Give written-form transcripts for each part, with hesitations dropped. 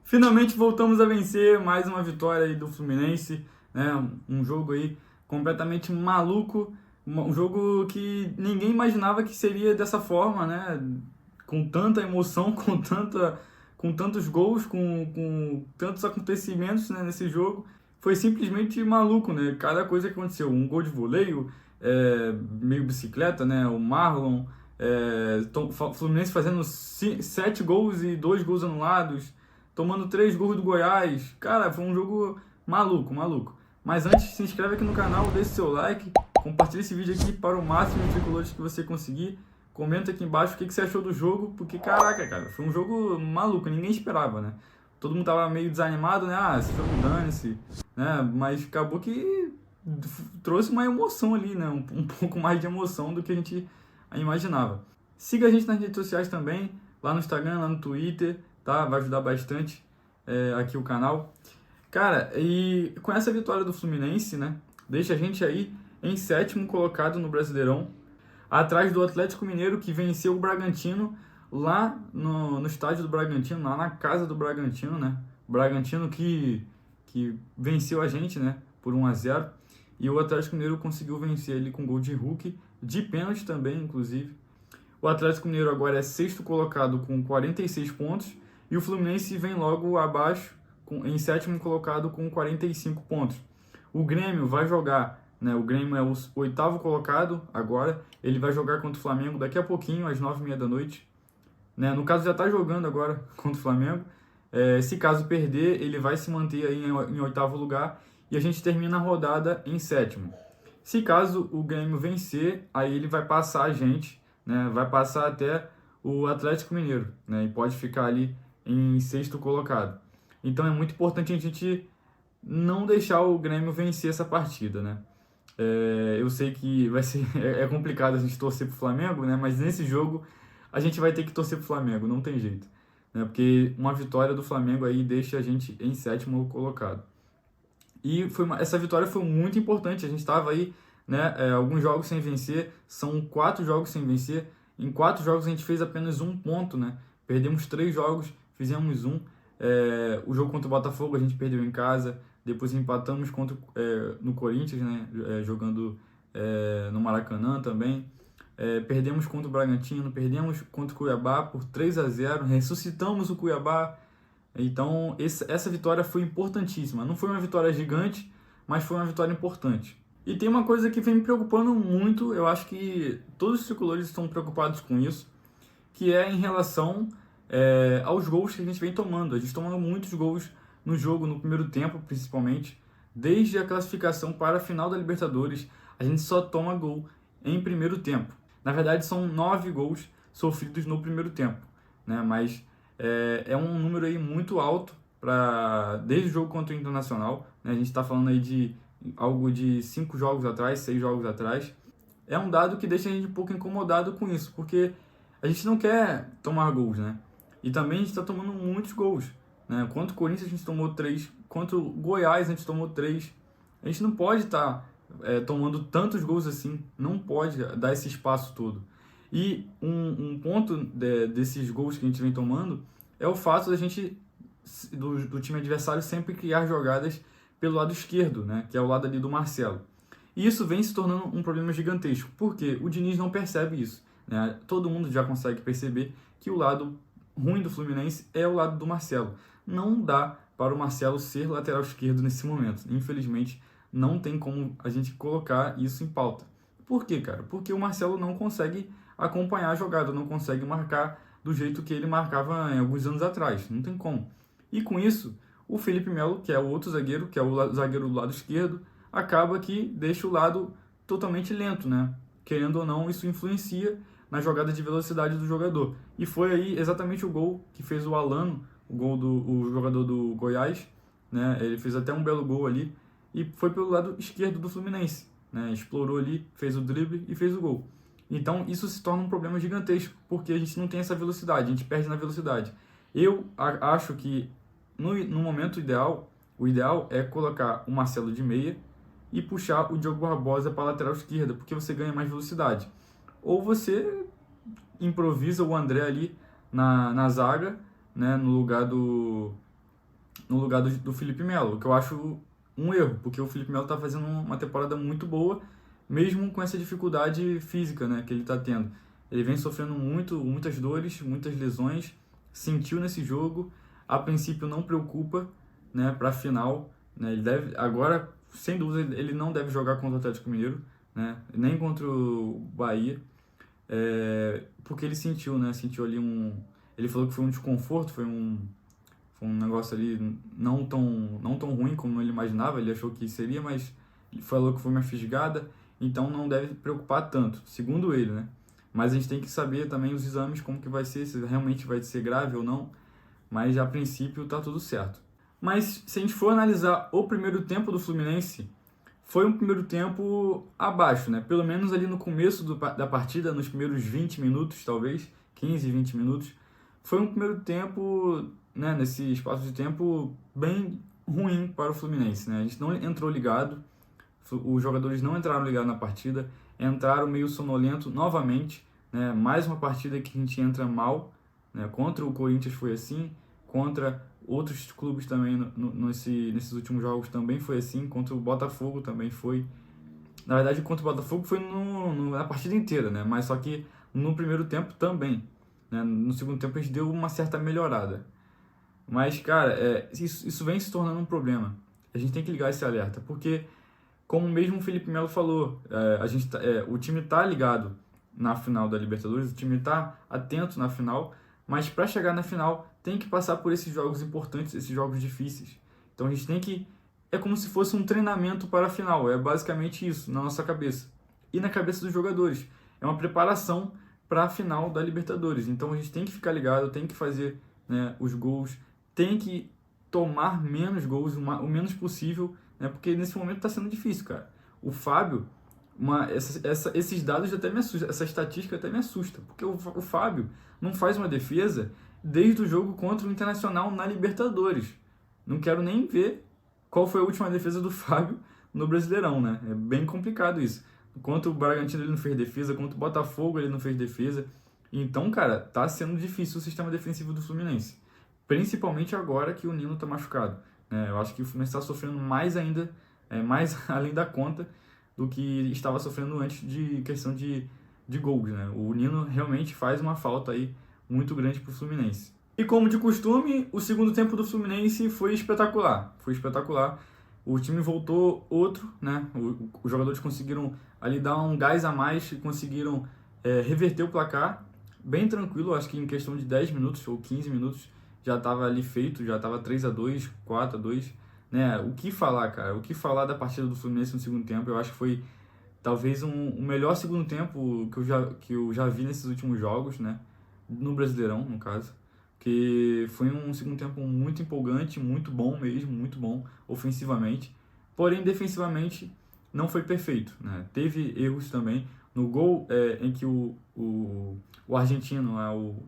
Finalmente voltamos a vencer, mais uma vitória aí do Fluminense, né? Um jogo aí completamente maluco, um jogo que ninguém imaginava que seria dessa forma, né? Com tanta emoção, com tantos gols, com tantos acontecimentos, né, nesse jogo. Foi simplesmente maluco, né? Cada coisa que aconteceu, um gol de voleio, meio bicicleta, né? O Marlon, Fluminense fazendo 7 gols e 2 gols anulados, tomando 3 gols do Goiás. Cara, foi um jogo maluco, maluco. Mas antes, se inscreve aqui no canal, deixa seu like, compartilha esse vídeo aqui para o máximo de tricolores que você conseguir. Comenta aqui embaixo o que você achou do jogo, porque caraca, cara, foi um jogo maluco, ninguém esperava, né? Todo mundo tava meio desanimado, né? Ah, esse jogo dane-se, né? Mas acabou que trouxe uma emoção ali, né? Um pouco mais de emoção do que a gente imaginava. Siga a gente nas redes sociais também, lá no Instagram, lá no Twitter, tá? Vai ajudar bastante aqui o canal. Cara, e com essa vitória do Fluminense, né? Deixa a gente aí em sétimo colocado no Brasileirão, atrás do Atlético Mineiro, que venceu o Bragantino lá no estádio do Bragantino, lá na casa do Bragantino, né? O Bragantino que venceu a gente, né? Por 1-0. E o Atlético Mineiro conseguiu vencer ele com gol de Hulk, de pênalti também, inclusive. O Atlético Mineiro agora é sexto colocado com 46 pontos e o Fluminense vem logo abaixo, em sétimo colocado com 45 pontos. O Grêmio vai jogar, né? O Grêmio é o oitavo colocado agora, ele vai jogar contra o Flamengo daqui a pouquinho, às 9h30 da noite. Né? No caso, já está jogando agora contra o Flamengo. Se caso perder, ele vai se manter aí em oitavo lugar e a gente termina a rodada em sétimo. Se caso o Grêmio vencer, aí ele vai passar a gente, né? Vai passar até o Atlético Mineiro, né? E pode ficar ali em sexto colocado. Então é muito importante a gente não deixar o Grêmio vencer essa partida, né? Eu sei que vai ser é complicado a gente torcer pro Flamengo, né? Mas nesse jogo a gente vai ter que torcer pro Flamengo, não tem jeito, né? Porque uma vitória do Flamengo aí deixa a gente em sétimo colocado. E essa vitória foi muito importante. A gente estava aí, né, alguns jogos sem vencer, são 4 jogos sem vencer. Em 4 jogos a gente fez apenas 1 ponto, né? Perdemos 3 jogos, fizemos um. O jogo contra o Botafogo a gente perdeu em casa, depois empatamos no Corinthians, né? Jogando no Maracanã também. Perdemos contra o Bragantino, perdemos contra o Cuiabá por 3-0, ressuscitamos o Cuiabá. Então, essa vitória foi importantíssima. Não foi uma vitória gigante, mas foi uma vitória importante. E tem uma coisa que vem me preocupando muito, eu acho que todos os tricolores estão preocupados com isso, que é em relação aos gols que a gente vem tomando. A gente tomando muitos gols no jogo, no primeiro tempo, principalmente. Desde a classificação para a final da Libertadores, a gente só toma gol em primeiro tempo. Na verdade, são 9 gols sofridos no primeiro tempo, né? Mas é um número aí muito alto desde o jogo contra o Internacional, né? A gente está falando aí de algo de 5 jogos atrás, 6 jogos atrás. É um dado que deixa a gente um pouco incomodado com isso, porque a gente não quer tomar gols, né? E também a gente está tomando muitos gols, né? Contra o Corinthians a gente tomou 3, contra o Goiás a gente tomou 3. A gente não pode estar tomando tantos gols assim, não pode dar esse espaço todo. E um ponto desses gols que a gente vem tomando é o fato da gente, do time adversário, sempre criar jogadas pelo lado esquerdo, né? Que é o lado ali do Marcelo. E isso vem se tornando um problema gigantesco, porque o Diniz não percebe isso, né? Todo mundo já consegue perceber que o lado ruim do Fluminense é o lado do Marcelo. Não dá para o Marcelo ser lateral esquerdo nesse momento. Infelizmente, não tem como a gente colocar isso em pauta. Por quê, cara? Porque o Marcelo não consegue acompanhar a jogada, não consegue marcar do jeito que ele marcava em alguns anos atrás. Não tem como. E com isso, o Felipe Melo, que é o outro zagueiro, que é o zagueiro do lado esquerdo, acaba que deixa o lado totalmente lento, né? Querendo ou não, isso influencia na jogada de velocidade do jogador. E foi aí exatamente o gol que fez o Alano, o jogador do Goiás, né? Ele fez até um belo gol ali e foi pelo lado esquerdo do Fluminense, né? Explorou ali, fez o drible e fez o gol. Então isso se torna um problema gigantesco, porque a gente não tem essa velocidade, a gente perde na velocidade. Eu acho que no momento ideal, o ideal é colocar o Marcelo de meia e puxar o Diogo Barbosa para a lateral esquerda, porque você ganha mais velocidade. Ou você improvisa o André ali na zaga, né, no lugar no lugar do Felipe Melo, o que eu acho um erro, porque o Felipe Melo está fazendo uma temporada muito boa, mesmo com essa dificuldade física, né, que ele está tendo. Ele vem sofrendo muitas dores, muitas lesões, sentiu nesse jogo, a princípio não preocupa, né, para a final, né, ele deve, agora, sem dúvida, ele não deve jogar contra o Atlético Mineiro, né, nem contra o Bahia, porque ele sentiu, né, sentiu ali ele falou que foi um desconforto, foi um negócio ali não tão ruim como ele imaginava, ele achou que seria, mas ele falou que foi uma fisgada, então não deve preocupar tanto, segundo ele, né? Mas a gente tem que saber também os exames, como que vai ser, se realmente vai ser grave ou não, mas a princípio tá tudo certo. Mas se a gente for analisar o primeiro tempo do Fluminense, foi um primeiro tempo abaixo, né? Pelo menos ali no começo da partida, nos primeiros 20 minutos, talvez, 15, 20 minutos, foi um primeiro tempo, né, nesse espaço de tempo bem ruim para o Fluminense, né? A gente não entrou ligado, os jogadores não entraram ligados na partida, entraram meio sonolento novamente, né? Mais uma partida que a gente entra mal, né? Contra o Corinthians foi assim, contra outros clubes também nesses últimos jogos também foi assim, contra o Botafogo também foi. Na verdade, contra o Botafogo foi na partida inteira, né? Mas só que no primeiro tempo também, né? No segundo tempo a gente deu uma certa melhorada. Mas, cara, isso vem se tornando um problema. A gente tem que ligar esse alerta, porque, como mesmo o Felipe Melo falou, o time tá ligado na final da Libertadores, o time tá atento na final, mas para chegar na final tem que passar por esses jogos importantes, esses jogos difíceis. Então a gente tem que... É como se fosse um treinamento para a final, é basicamente isso na nossa cabeça. E na cabeça dos jogadores. É uma preparação para a final da Libertadores. Então a gente tem que ficar ligado, tem que fazer, né, os gols, tem que tomar menos gols, o menos possível, né, porque nesse momento está sendo difícil, cara. O Fábio, esses dados até me assustam, essa estatística até me assusta, porque o Fábio não faz uma defesa desde o jogo contra o Internacional na Libertadores. Não quero nem ver qual foi a última defesa do Fábio no Brasileirão, né? É bem complicado isso. Contra o Bragantino ele não fez defesa, contra o Botafogo ele não fez defesa. Então, cara, tá sendo difícil o sistema defensivo do Fluminense. Principalmente agora que o Nino tá machucado, né? Eu acho que o Fluminense está sofrendo mais ainda, mais além da conta do que estava sofrendo antes de questão de gols, né? O Nino realmente faz uma falta aí muito grande para o Fluminense. E como de costume, o segundo tempo do Fluminense foi espetacular. Foi espetacular. O time voltou outro, né? Os jogadores conseguiram ali dar um gás a mais e conseguiram reverter o placar bem tranquilo. Acho que em questão de 10 minutos ou 15 minutos já estava ali feito, já estava 3-2, 4-2, né? O que falar, cara? O que falar da partida do Fluminense no segundo tempo? Eu acho que foi talvez o melhor segundo tempo que eu já vi nesses últimos jogos, né? No Brasileirão, no caso. Que foi um segundo tempo muito empolgante, muito bom mesmo, muito bom ofensivamente. Porém, defensivamente, não foi perfeito, né? Teve erros também. No gol em que o argentino,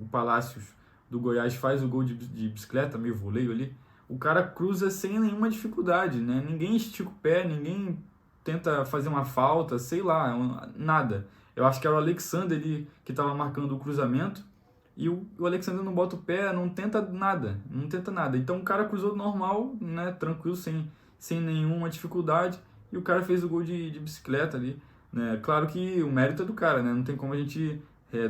o Palácios do Goiás, faz o gol de bicicleta, meio voleio ali, o cara cruza sem nenhuma dificuldade, né? Ninguém estica o pé, ninguém tenta fazer uma falta, sei lá, nada. Eu acho que era o Alexander ali que estava marcando o cruzamento e o Alexander não bota o pé, não tenta nada, não tenta nada. Então o cara cruzou normal, né, tranquilo, sem nenhuma dificuldade, e o cara fez o gol de bicicleta ali, né? Claro que o mérito é do cara, né? Não tem como a gente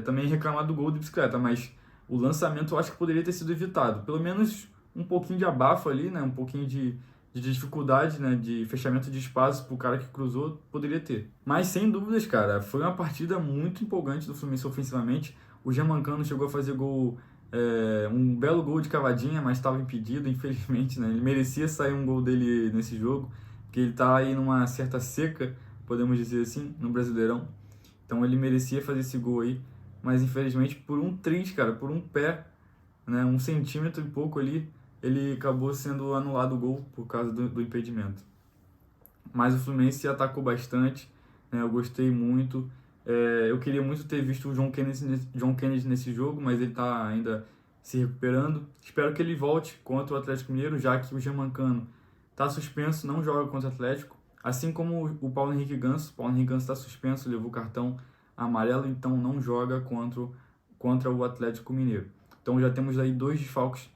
também reclamar do gol de bicicleta, mas o lançamento eu acho que poderia ter sido evitado. Pelo menos um pouquinho de abafo ali, né? Um pouquinho de dificuldade, né, de fechamento de espaço pro cara que cruzou, poderia ter. Mas sem dúvidas, cara, foi uma partida muito empolgante do Fluminense ofensivamente. O Germancano chegou a fazer gol, um belo gol de cavadinha, mas estava impedido, infelizmente, né? Ele merecia sair um gol dele nesse jogo, porque ele tá aí numa certa seca, podemos dizer assim, no Brasileirão. Então ele merecia fazer esse gol aí, mas infelizmente por um triz, cara, por um pé, né, 1 centímetro e pouco ali, ele acabou sendo anulado o gol por causa do impedimento. Mas o Fluminense atacou bastante, né, eu gostei muito. Eu queria muito ter visto o John Kennedy nesse jogo, mas ele está ainda se recuperando. Espero que ele volte contra o Atlético Mineiro, já que o Germancano está suspenso, não joga contra o Atlético. Assim como o Paulo Henrique Ganso. O Paulo Henrique Ganso está suspenso, levou cartão amarelo, então não joga contra o Atlético Mineiro. Então já temos aí 2 desfalques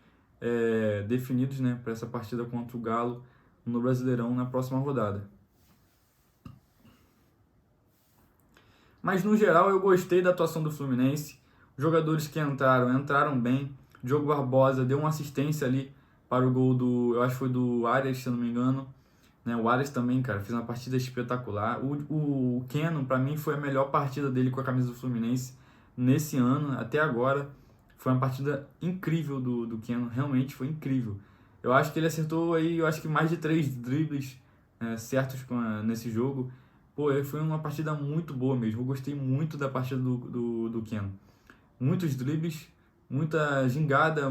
definidos, né, para essa partida contra o Galo no Brasileirão na próxima rodada. Mas no geral eu gostei da atuação do Fluminense. Os jogadores que entraram bem. Diogo Barbosa deu uma assistência ali para o gol eu acho que foi do Arias, se eu não me engano. Né? O Arias também, cara, fez uma partida espetacular. O Keno, para mim, foi a melhor partida dele com a camisa do Fluminense nesse ano, até agora. Foi uma partida incrível do Keno, realmente foi incrível. Eu acho que ele acertou aí, eu acho que mais de 3 dribles certos nesse jogo. Pô, foi uma partida muito boa mesmo. Eu gostei muito da partida do Keno. Muitos dribles, muita gingada,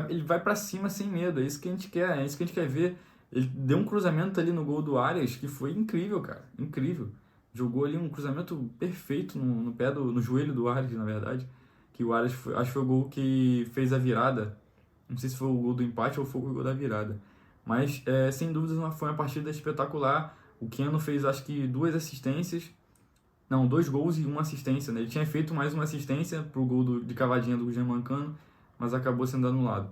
ele vai para cima sem medo. É isso que a gente quer, é isso que a gente quer ver. Ele deu um cruzamento ali no gol do Arias que foi incrível, cara. Incrível. Jogou ali um cruzamento perfeito no joelho do Arias, na verdade. Que o Arias, acho que foi o gol que fez a virada. Não sei se foi o gol do empate ou foi o gol da virada. Mas, sem dúvidas, foi uma partida espetacular. O Keno fez, acho que, 2 assistências. Não, 2 gols e uma assistência, né? Ele tinha feito mais uma assistência pro gol de cavadinha do Germancano, mas acabou sendo anulado.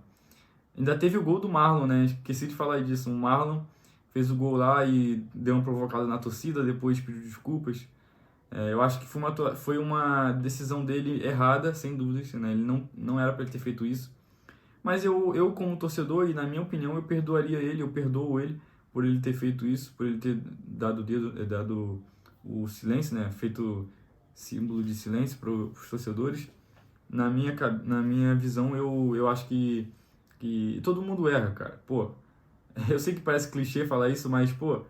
Ainda teve o gol do Marlon, né? Esqueci de falar disso. O Marlon fez o gol lá e deu uma provocada na torcida, depois pediu desculpas. Eu acho que foi uma decisão dele errada, sem dúvidas, né? Ele não era para ele ter feito isso. Mas eu como torcedor, e na minha opinião, eu perdoaria ele, eu perdoo ele por ele ter feito isso, por ele ter dado o silêncio, né? Feito símbolo de silêncio para os torcedores. Na minha visão, eu acho que todo mundo erra, cara. Pô, eu sei que parece clichê falar isso, mas, pô,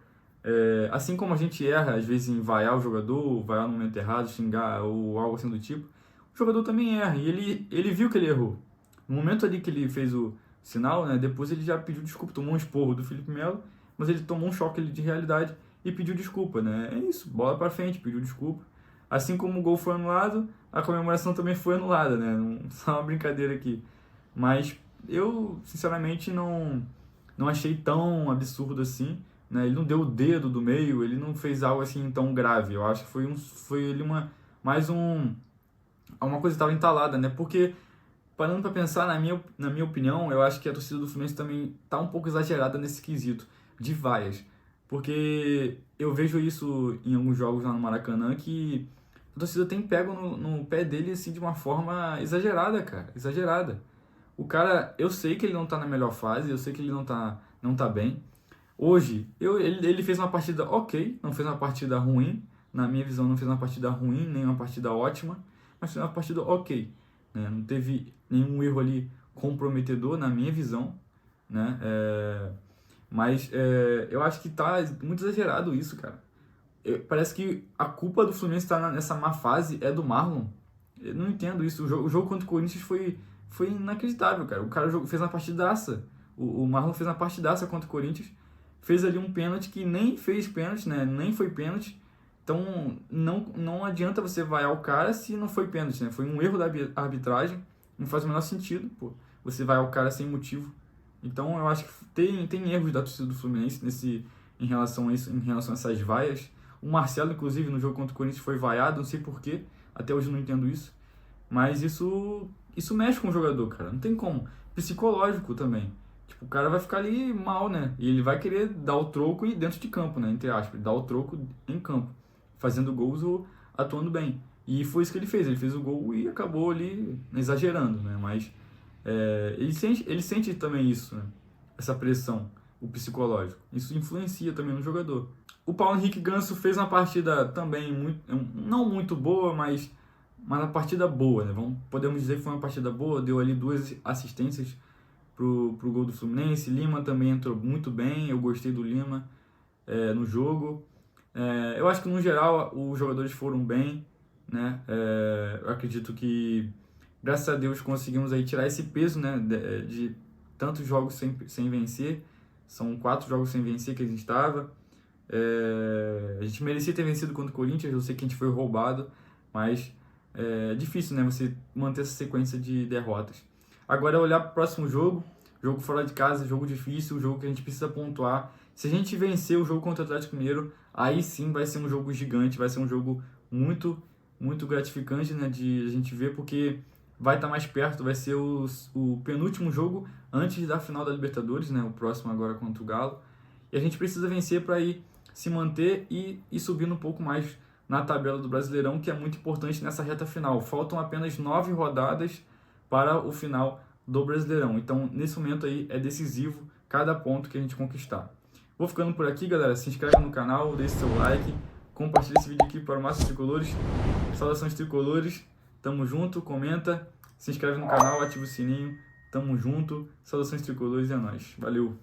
assim como a gente erra, às vezes, em vaiar o jogador, vaiar no momento errado, xingar ou algo assim do tipo, o jogador também erra. E ele viu que ele errou. No momento ali que ele fez o sinal, né, depois ele já pediu desculpa, tomou um esporro do Felipe Melo, mas ele tomou um choque ali de realidade e pediu desculpa, né? É isso, bola pra frente, pediu desculpa. Assim como o gol foi anulado, a comemoração também foi anulada, né? Só uma brincadeira aqui. Mas eu, sinceramente, não achei tão absurdo assim, né? Ele não deu o dedo do meio, ele não fez algo assim tão grave. Eu acho que foi ele mais uma coisa que estava entalada, né? Porque, parando para pensar, na minha opinião, eu acho que a torcida do Fluminense também tá um pouco exagerada nesse quesito de vaias. Porque eu vejo isso em alguns jogos lá no Maracanã, que a torcida tem pego no pé dele assim de uma forma exagerada, cara. Exagerada. O cara, eu sei que ele não tá na melhor fase, eu sei que ele não tá bem. Hoje, ele fez uma partida ok, não fez uma partida ruim. Na minha visão, não fez uma partida ruim, nem uma partida ótima, mas fez uma partida ok. Né? Não teve nenhum erro ali comprometedor, na minha visão. Né? Mas eu acho que tá muito exagerado isso, cara. Parece que a culpa do Fluminense estar nessa má fase é do Marlon. Eu não entendo isso. O jogo contra o Corinthians foi inacreditável, cara. O cara fez uma partidaça. O Marlon fez uma partidaça contra o Corinthians. Fez ali um pênalti que nem fez pênalti, né? Nem foi pênalti. Então, não adianta você vaiar o cara se não foi pênalti, né? Foi um erro da arbitragem. Não faz o menor sentido, pô. Você vaiar o cara sem motivo. Então, eu acho que tem erros da torcida do Fluminense em relação a isso, em relação a essas vaias. O Marcelo, inclusive, no jogo contra o Corinthians foi vaiado, não sei porquê. Até hoje eu não entendo isso. Mas isso mexe com o jogador, cara. Não tem como. Psicológico também. Tipo, o cara vai ficar ali mal, né? E ele vai querer dar o troco e dentro de campo, né? Entre aspas. Dar o troco em campo. Fazendo gols ou atuando bem. E foi isso que ele fez. Ele fez o gol e acabou ali exagerando, né? Mas ele sente também isso, né? Essa pressão, o psicológico. Isso influencia também no jogador. O Paulo Henrique Ganso fez uma partida também não muito boa, mas uma partida boa, né? Podemos dizer que foi uma partida boa, deu ali 2 assistências pro gol do Fluminense. Lima também entrou muito bem, eu gostei do Lima no jogo. Eu acho que no geral os jogadores foram bem, né? Eu acredito que, graças a Deus, conseguimos aí tirar esse peso, né? De tantos jogos sem vencer. São 4 jogos sem vencer que a gente estava. A gente merecia ter vencido contra o Corinthians, eu sei que a gente foi roubado, mas é difícil, né, você manter essa sequência de derrotas. Agora é olhar para o próximo jogo fora de casa, jogo difícil, jogo que a gente precisa pontuar. Se a gente vencer o jogo contra o Atlético Mineiro, aí sim vai ser um jogo gigante, vai ser um jogo muito, muito gratificante, né, de a gente ver, porque vai estar mais perto, vai ser o penúltimo jogo antes da final da Libertadores, né? O próximo agora contra o Galo. E a gente precisa vencer para ir se manter e ir subindo um pouco mais na tabela do Brasileirão, que é muito importante nessa reta final. Faltam apenas 9 rodadas para o final do Brasileirão. Então, nesse momento aí, é decisivo cada ponto que a gente conquistar. Vou ficando por aqui, galera. Se inscreve no canal, deixe seu like, compartilhe esse vídeo aqui para o máximo de tricolores. Saudações tricolores, tamo junto, comenta, se inscreve no canal, ativa o sininho, tamo junto, saudações tricolores e é nóis. Valeu!